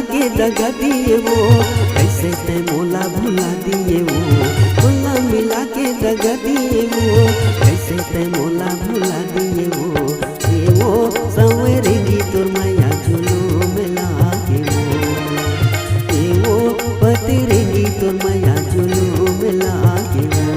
के दगा दिए वो, कैसे ते मोला भुला दिए वो। गला मिला के दगा दिए वो, कैसे ते मोला भुला दिए वो। ये वो संवरेगी तोर माया जुलूम लागे वो, ये वो पतरेगी तोर माया जुलूम लागे वो।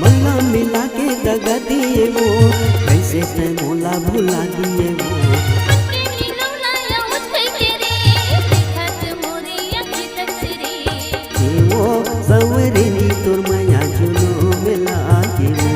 मल्ला मिला के दगा दिए वो, कैसे ते मोला भुला दिए वो। ये वो संवरेगी तोर माया जुलूम लागे वो।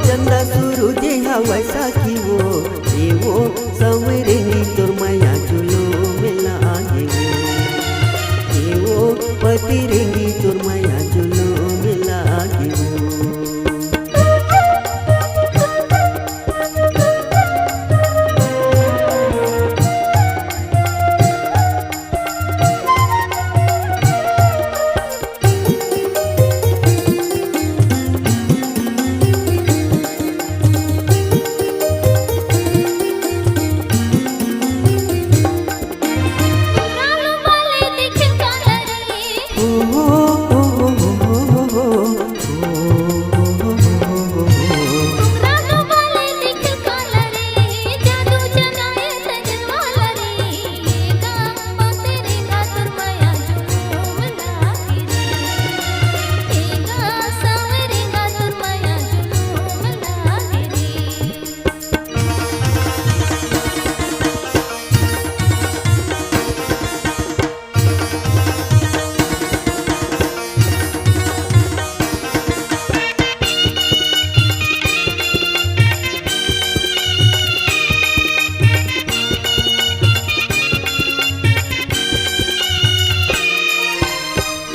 चंदा सूरज वैसा की वो, ये वो संवरेगी तोर माया जुलूम लागे वो। ये वो पतरेगी तोर माया जुलूम लागे वो।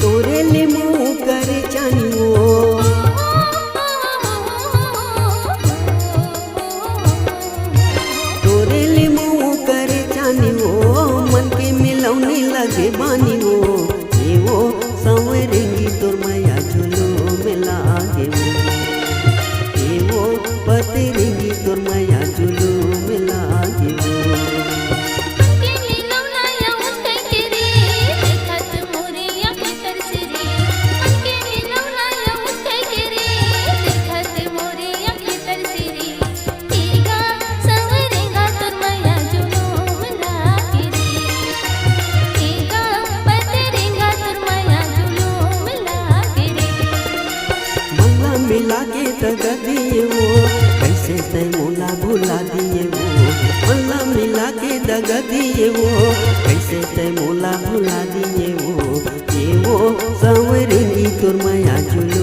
तोरे ले मुँह करे जानी वो, तोरे ले मुँह करे जानी वो। मन के मिलौने लगे बानी वो, ये वो संवरेगी तोर माया जुलूम लागे वो। ये वो पतरेगी तोर माया जुलूम लागे वो। मिला के दगा दिए वो, कैसे ते मोला भुला दिए वो। मल्ला मिला के दगा दिए वो, कैसे ते मोला भुला दिए वो। ये वो संवरेगी तोर माया जुलूम